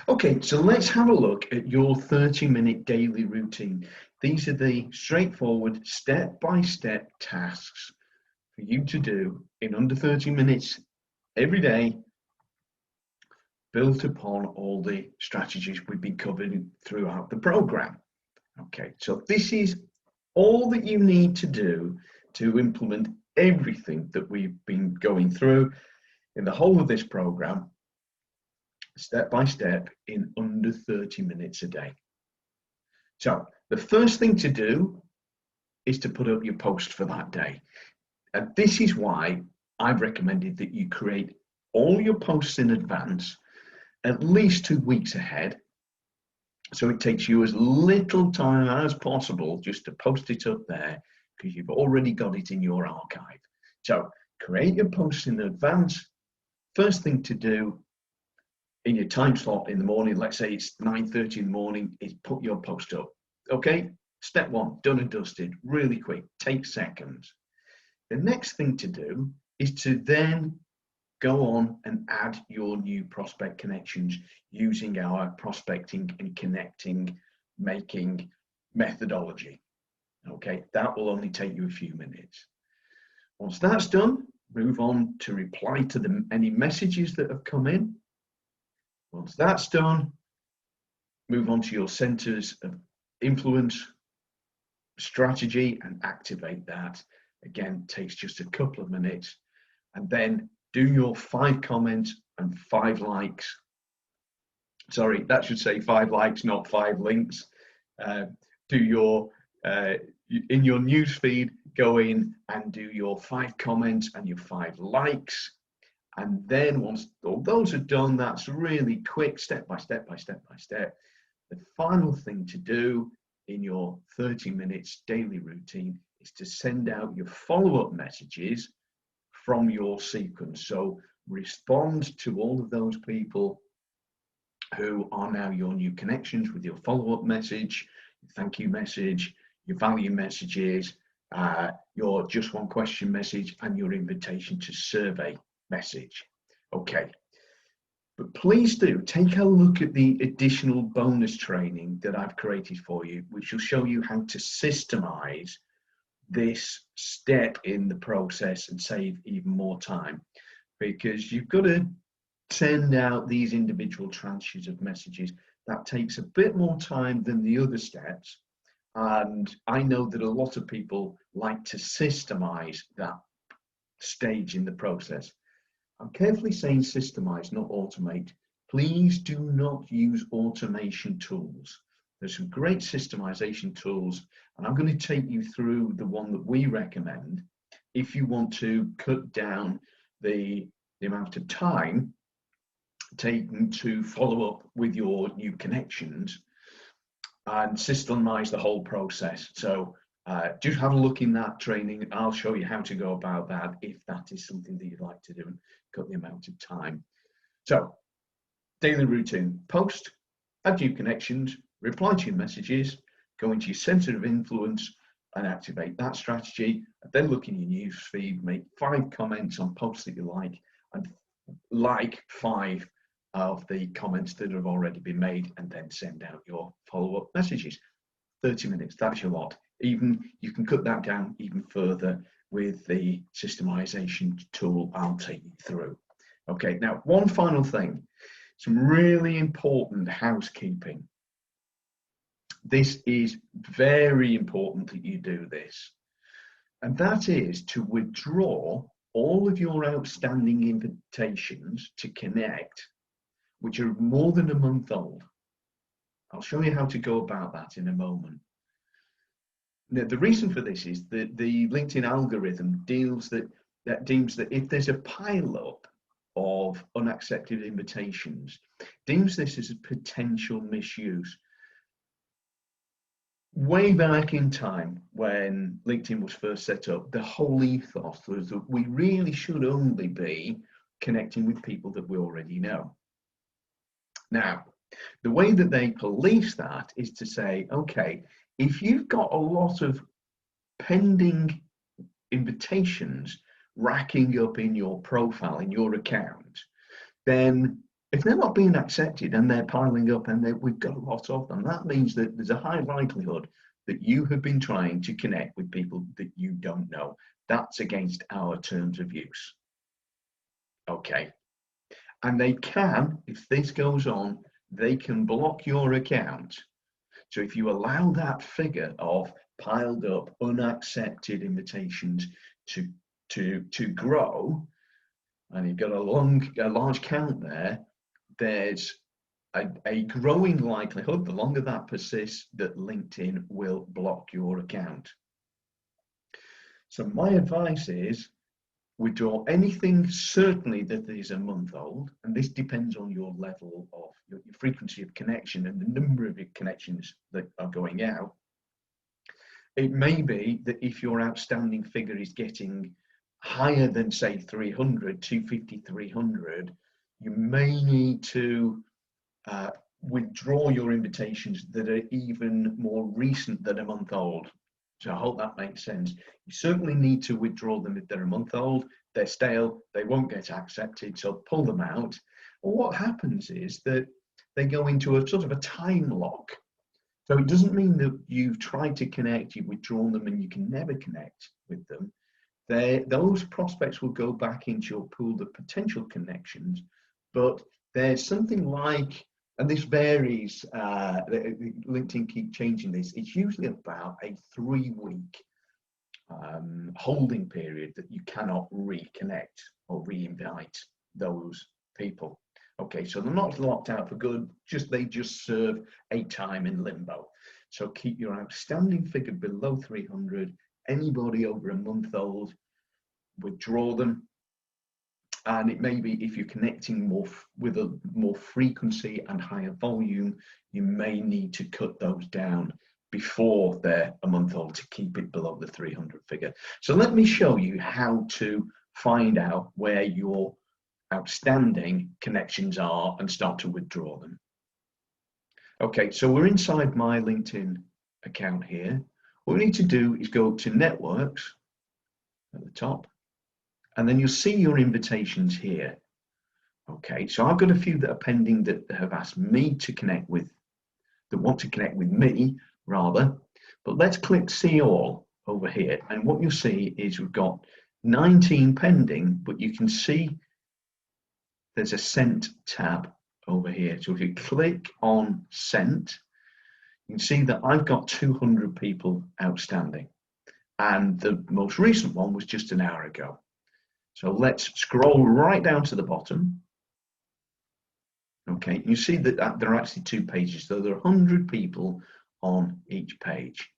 Okay, so let's have a look at your 30-minute daily routine. These are the straightforward step-by-step tasks for you to do in under 30 minutes every day, built upon all the strategies we've been covering throughout the program. Okay, so this is all that you need to do to implement everything that we've been going through in the whole of this program, step by step, in under 30 minutes a day. So the first thing to do is to put up your post for that day. And this is why I've recommended that you create all your posts in advance, at least 2 weeks ahead. So it takes you as little time as possible just to post it up there because you've already got it in your archive. So create your posts in advance. First thing to do in your time slot in the morning, let's say it's 9:30 in the morning, is put your post up. Okay, step one, done and dusted, really quick, takes seconds. The next thing to do is to then go on and add your new prospect connections using our prospecting and connecting making methodology. Okay, that will only take you a few minutes. Once that's done, move on to reply to any messages that have come in. Once that's done, move on to your centers of influence strategy and activate that. Again, takes just a couple of minutes. And then do your 5 comments and 5 likes. Sorry, that should say 5 likes, not 5 links. Do your, in your news feed, go in and do your 5 comments and your 5 likes. And then once all those are done, that's really quick, step by step by step by step. The final thing to do in your 30 minutes daily routine is to send out your follow-up messages from your sequence. So respond to all of those people who are now your new connections with your follow-up message, your thank you message, your value messages, your just one question message, and your invitation to survey message. Okay, but please do take a look at the additional bonus training that I've created for you, which will show you how to systemize this step in the process and save even more time, because you've got to send out these individual tranches of messages. That takes a bit more time than the other steps, and I know that a lot of people like to systemize that stage in the process. I'm carefully saying systemize, not automate. Please do not use automation tools. There's some great systemization tools, and I'm going to take you through the one that we recommend if you want to cut down the amount of time taken to follow up with your new connections and systemize the whole process. So just have a look in that training. I'll show you how to go about that if that is something that you'd like to do and cut the amount of time. So daily routine: post, add new connections, reply to your messages, go into your center of influence and activate that strategy, and then look in your news feed, make 5 comments on posts that you like, and like 5 of the comments that have already been made, and then send out your follow-up messages. 30 minutes, that's your lot. Even you can cut that down even further with the systemization tool I'll take you through. Okay, now one final thing, some really important housekeeping. This is very important that you do this, and that is to withdraw all of your outstanding invitations to connect, which are more than a month old. I'll show you how to go about that in a moment. Now, the reason for this is that the LinkedIn algorithm deems that if there's a pile-up of unaccepted invitations, deems this as a potential misuse. Way back in time when LinkedIn was first set up, the whole ethos was that we really should only be connecting with people that we already know. Now, the way that they police that is to say, okay, if you've got a lot of pending invitations racking up in your profile, in your account, then If they're not being accepted and they're piling up and we've got a lot of them, that means that there's a high likelihood that you have been trying to connect with people that you don't know. That's against our terms of use. Okay. And they can, if this goes on, they can block your account. So if you allow that figure of piled up, unaccepted invitations to grow, and you've got a large count there, there's a growing likelihood, the longer that persists, that LinkedIn will block your account. So my advice is withdraw anything certainly that is a month old, and this depends on your level of your frequency of connection and the number of connections that are going out. It may be that if your outstanding figure is getting higher than, say, 300, 250, 300, you may need to withdraw your invitations that are even more recent than a month old. So I hope that makes sense. You certainly need to withdraw them if they're a month old. They're stale, they won't get accepted, so pull them out. Well, what happens is that they go into a sort of a time lock. So it doesn't mean that you've tried to connect, you've withdrawn them, and you can never connect with them. Those prospects will go back into your pool of potential connections, but there's something like, and this varies, LinkedIn keep changing this, it's usually about a 3-week holding period that you cannot reconnect or re-invite those people. Okay, so they're not locked out for good, they just serve a time in limbo. So keep your outstanding figure below 300. Anybody over a month old, withdraw them. And it may be if you're connecting with a more frequency and higher volume, you may need to cut those down before they're a month old to keep it below the 300 figure. So let me show you how to find out where your outstanding connections are and start to withdraw them. Okay, so we're inside my LinkedIn account here. What we need to do is go to Networks at the top, and then you'll see your invitations here. Okay, so I've got a few that are pending that have asked me to connect with, that want to connect with me rather, but let's click See All over here. And what you'll see is we've got 19 pending, but you can see there's a Sent tab over here. So if you click on Sent, you can see that I've got 200 people outstanding. And the most recent one was just an hour ago. So let's scroll right down to the bottom. Okay, you see that there are actually 2 pages, so there are 100 people on each page.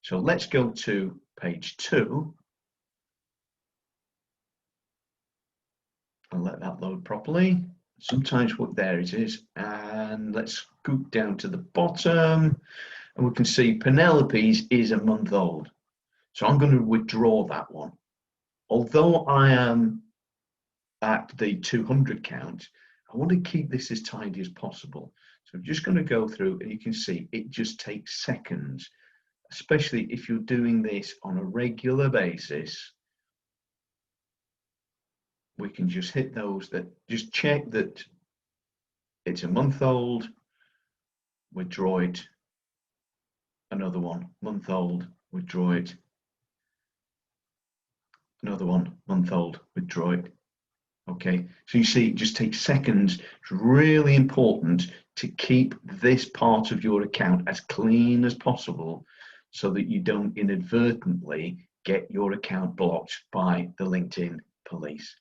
So let's go to page 2 and let that load properly. Sometimes there it is, and let's scoot down to the bottom, and we can see Penelope's is a month old. So I'm going to withdraw that one. Although I am at the 200 count, I want to keep this as tidy as possible. So I'm just going to go through, and you can see it just takes seconds, especially if you're doing this on a regular basis. We can just hit those that just check that it's a month old, withdraw it. Another one, month old, withdraw it. Another one, month old, withdraw it. Okay, so you see it just takes seconds. It's really important to keep this part of your account as clean as possible so that you don't inadvertently get your account blocked by the LinkedIn police.